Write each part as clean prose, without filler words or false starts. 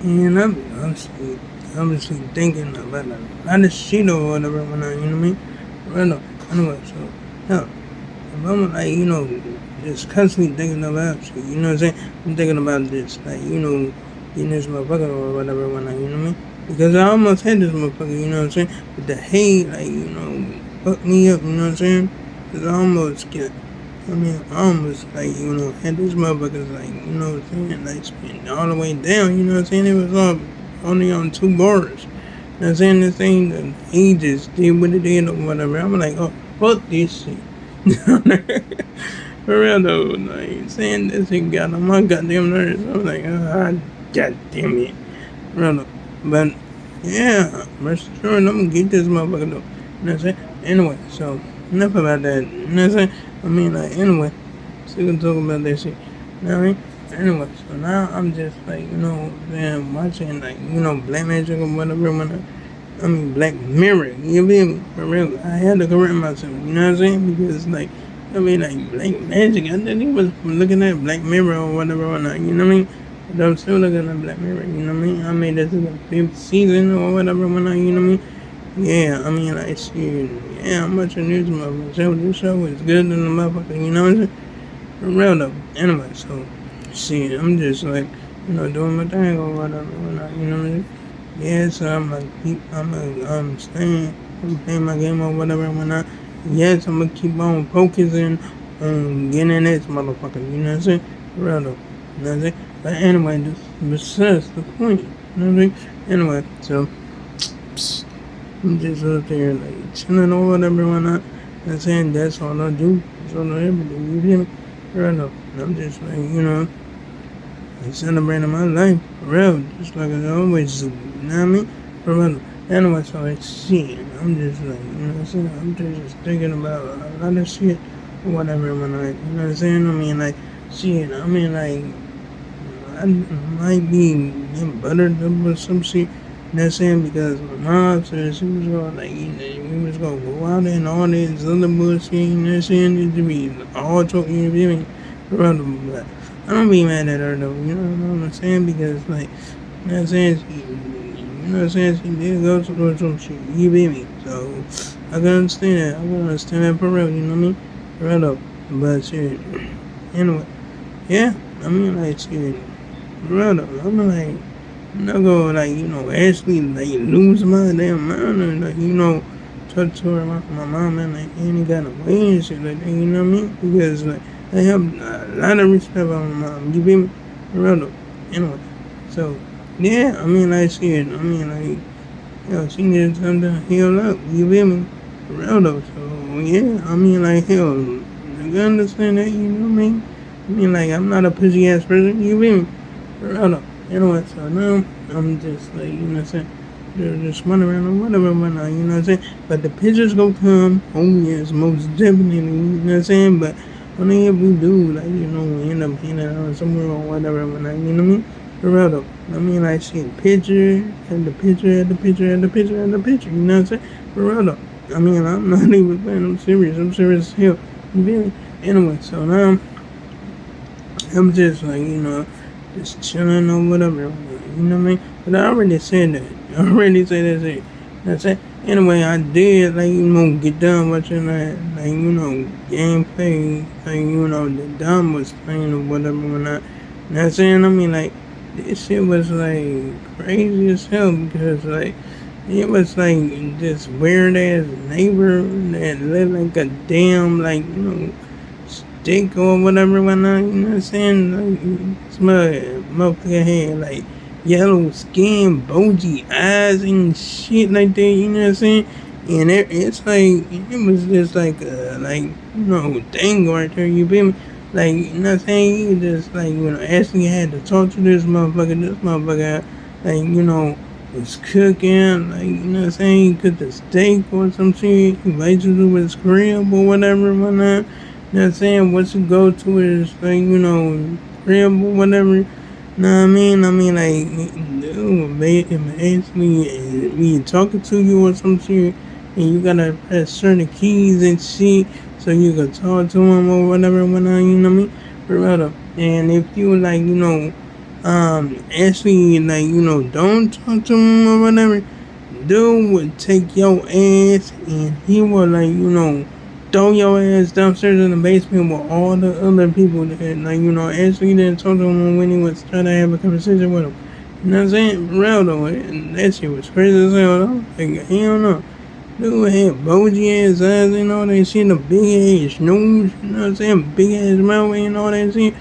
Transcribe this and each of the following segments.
And I'm just thinking about a lot of shit or whatever when I, you know what I mean? Right up. Anyway, so, yeah. If I'm like, just constantly thinking about shit, you know what I'm saying? I'm thinking about this, like, getting this motherfucker or whatever when I, you know what I mean? Because I almost had this motherfucker, you know what I'm saying? But the hate, like, fucked me up, you know what I'm saying? Because I almost, like, had these motherfuckers, like, you know what I'm saying? Like, spin all the way down, you know what I'm saying? It was all only on 2 bars. You know what I'm saying? This thing, he just did what it did or whatever. I'm like, oh, fuck this shit. For real though, like, saying this shit got on my goddamn nerves. I'm like, oh, god damn it. For real though. But, yeah, rest assured, I'm gonna get this motherfucker though. You know what I'm saying? Anyway, so, enough about that. You know what I'm saying? I mean, like, anyway, still gonna talk about that shit. You know what I mean? Anyway, so now I'm just like, watching like, Black Magic or whatever Black Mirror, you feel me? For real. I had to correct myself, you know what I'm saying? Because like Black Magic, I think he was looking at Black Mirror or whatever or not, you know what I mean? But I'm still looking at Black Mirror, you know what I mean? I made this the 5th season or whatever when you know what I mean? Yeah, I mean, like, shit, yeah, I'm watching this motherfucker. So this show is good than the motherfucker, you know what I'm saying? For real though. Anyway, so, shit, I'm just like, doing my thing or whatever, you know what I'm saying? Yeah, so I'm staying, I'm playing my game or whatever, yes, I'm gonna keep on focusing on getting this motherfucker, you know what I'm saying? For real though, you know what I'm saying? But anyway, this besides the point, you know what I'm saying? Anyway, so, I'm just up there like chilling or whatever when I'm saying that's all I do. That's all I ever do. You feel me? Right enough. I'm just like, like celebrating my life. For real. Just like I always do. You know what I mean? For real. Anyway, so it's shit. I'm just like, you know what I'm saying? I'm just thinking about a lot of shit or whatever when you know what I'm saying? I mean, like, shit. I mean, like, I might be getting buttered up or some shit. You know what I'm saying? Because my mom said she was going like, we was gonna go out and all this other bullshit, you know what I'm saying? It should be all talking, you feel me? But I don't be mad at her though, you know what I'm saying? Because like, you know what I'm saying? She did go through some shit, you feel me? So I can understand that. I can understand that for real, you know what I mean? For real though. But shit. Anyway. Yeah, I mean like shit. For real though. I'm like, I'm not gonna actually lose my damn mind and talk to her my mom and like ain't got no way and shit like that, you know what I mean? Because like I have a lot of respect for my mom, you feel me? For real though. Anyway. So yeah, I mean like shit, I mean like she needs time to heal up, you feel me? For real though. So yeah, I mean like hell, you can understand that, you know what I mean? I mean like I'm not a pussy ass person, you feel me? For real though. Anyway, so now I'm just like, you know what I'm saying? They're just running around or whatever, whatnot, you know what I'm saying? But the pictures gonna come, oh yes, most definitely, you know what I'm saying? But only if we do, like, we end up hanging out somewhere or whatever, whatnot, you know what I mean? For real though. I mean, like, shit, picture, and the picture, and the picture, and the picture, and the picture, you know what I'm saying? For real though. I mean, I'm not even playing, I'm serious as hell, you feel me? Anyway, so now, I'm just like, just chilling or whatever, you know what I mean? But I already said that. I already said that shit. That's it. Anyway, I did, get done watching that, gameplay, the Dom was playing or whatever when I, that's it. I mean, like, this shit was, crazy as hell because, it was, this weird-ass neighbor that lived like a damn, dick or whatever whatnot, you know what I'm saying? Like, this motherfucker had yellow skin, bulgy eyes and shit like that, you know what I'm saying? And it's it was just thing right there, you feel me? Like, you know what I'm saying? You just actually had to talk to this motherfucker, was cooking, you know what I'm saying? He cooked a steak or some shit, he invited you to his crib or whatever, whatnot. You know what I'm saying? Once you go to his, crib or whatever, know what I mean? I mean, dude, basically, be talking to you or some shit, and you gotta press certain keys and shit, so you can talk to him or whatever, you know what I mean? For real. And if you, actually, like, don't talk to him or whatever, dude would take your ass and he would, like, throw your ass downstairs in the basement with all the other people that, like, actually didn't talk to him when he was trying to have a conversation with him. You know what I'm saying? For real though, and that shit was crazy as hell. I was like, hell no. Dude had bulgy ass eyes and all that shit, a big ass nose, you know what I'm saying? Big ass mouth and all that shit.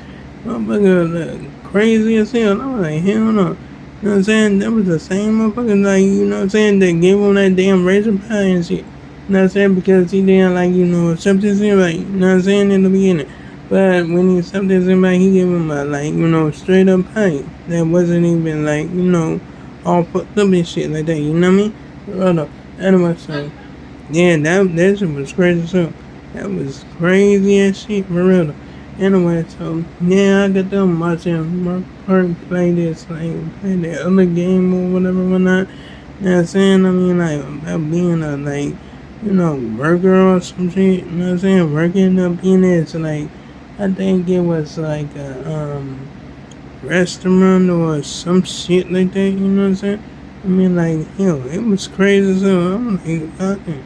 Motherfucker crazy as hell. I was like, hell no. You know what I'm saying? That was the same motherfucker, like, you know what I'm saying, that gave him that damn razor pie and shit. You know what I'm saying? Because he didn't, like, accept his invite, you know what I'm saying, in the beginning. But when he accepted his invite, he gave him a, like, straight up pie. That wasn't even, like, all fucked up and shit like that, you know what I mean? Hold up. Anyway, so, yeah, that shit was crazy, so, that was crazy as shit, for real though. Anyway, so, yeah, I got them watching Mark Park play this, like, play the other game or whatever, whatnot. You know what I'm saying? I mean, like, about being a, like, worker or some shit, you know what I'm saying? Working up in it, so, like, I think it was, like, a, restaurant or some shit like that, you know what I'm saying? I mean, like, it was crazy as hell. I'm like, God damn. You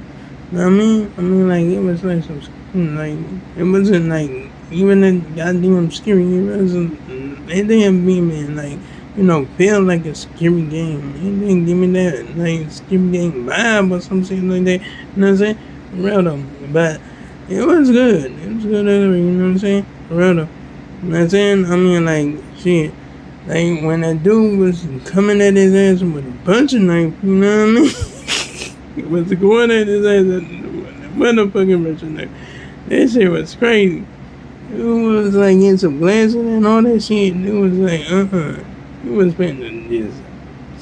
know what I mean? I mean, like, it was like some, like, it wasn't like even a goddamn scary. It didn't be, man, like, feel like a scary game. It didn't give me that, like, scary game vibe or some shit like that. You know what I'm saying? Real though. But it was good. It was good, you know what I'm saying? Real though. You know what I'm saying? I mean, like, shit. Like, when that dude was coming at his ass with a bunch of knife, you know what I mean? He was going at his ass with a motherfucking bunch of knife. That shit was crazy. It was like getting some glasses and all that shit. It was like, He was finna just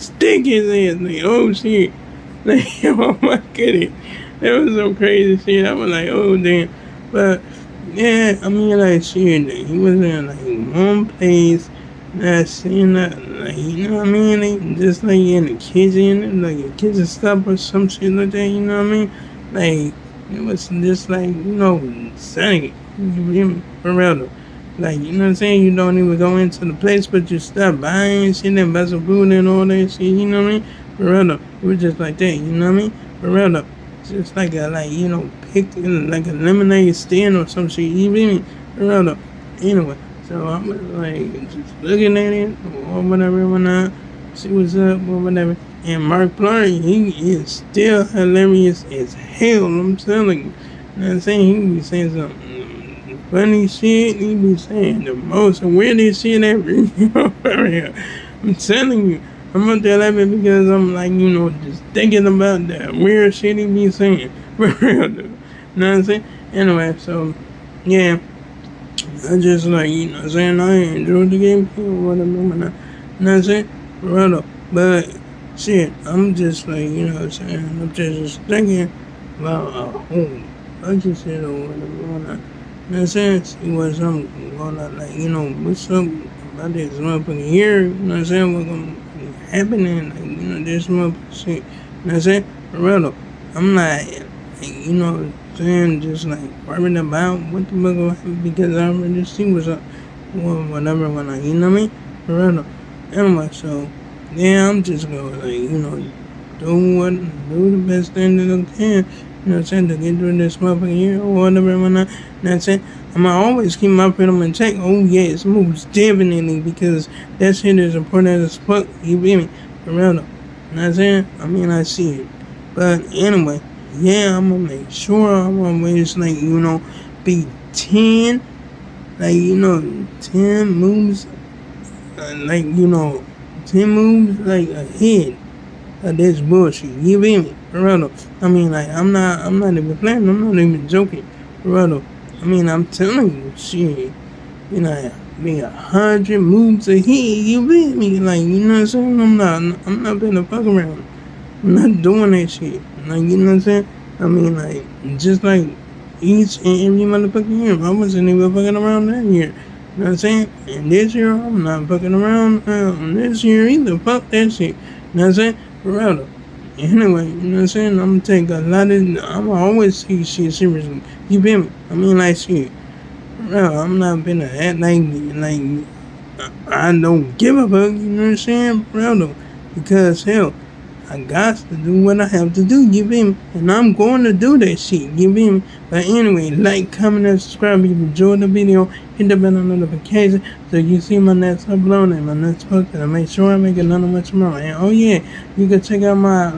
stick his ass. Like, oh shit. Like, oh my goodness. That was some crazy shit. I was like, oh damn. But, yeah, I mean, like, shit. He was in, like, one place. Not seeing that, like, you know what I mean? Like, just like in the kitchen, like a kitchen stop or some shit like that, you know what I mean? Like, it was just like, selling it. You feel me? For real though. Like, you know what I'm saying? You don't even go into the place, but you start buying shit and buy some food and all that shit, you know what I mean? For real though. It was just like that, you know what I mean? For real though. It's just like a, like, pick, like a lemonade stand or some shit, you feel me? For real though. Anyway. So I was like just looking at it or whatever, whatnot, see what's up or whatever. And Mark Plurry, he is still hilarious as hell, I'm telling you. You know what I'm saying? He be saying some funny shit, he be saying the most weirdest shit ever. I'm telling you. I'm up there laughing because I'm like, just thinking about that weird shit he be saying. For real, dude. You know what I'm saying? Anyway, so, yeah. I just like, saying, I enjoyed the game or whatever, you know what I'm saying? Right up. But, shit, I'm just like, saying, I'm just thinking about a whole bunch of shit or whatever, you know what I'm saying? See what's I'm gonna, like, what's up about this motherfucking year, you know what I'm saying? What's gonna be happening, like, this motherfucking shit, you know what I'm saying? Right up. I'm not, like, saying, just like worrying about what the fuck will happen because I already see what's up or whatever when I, you know what I mean? For real. Anyway, so yeah, I'm just gonna like, do the best thing that I can, you know what I'm saying, to get through this motherfucking year or whatever when I, you know what I'm saying? I'm gonna always keep my freedom in check. Oh yes, most definitely, because that shit is important as fuck, you feel me? For real though. You know what I'm saying? I mean, I see it. But anyway, yeah, I'm gonna make sure I'm always, like, be 10, like, 10 moves, like, 10 moves, like, ahead of this bullshit. You feel me? For real. I mean, like, I'm not even playing, I'm not even joking. For real. I mean, I'm telling you, shit, be 100 moves ahead, you feel me? Like, you know what I'm saying? I'm not gonna fuck around. I'm not doing that shit. Like, you know what I'm saying? I mean, like, just like each and every motherfucking year. I wasn't even fucking around that year. You know what I'm saying? And this year, I'm not fucking around this year either. Fuck that shit. You know what I'm saying? For real though. Anyway, you know what I'm saying? I'm gonna take a lot of, I'm gonna always take shit seriously. You feel me? I mean, like, shit. For real, I'm not gonna act like I don't give a fuck, you know what I'm saying, bro? Because hell, I got to do what I have to do, you feel me? And I'm going to do that shit, you feel me? But anyway, like, comment, and subscribe if you enjoyed the video. Hit the bell notification so you see my next upload and my next post. And I make sure I make another one tomorrow. And oh yeah, you can check out my,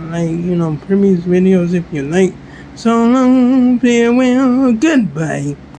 previous videos if you like. So long, farewell, goodbye.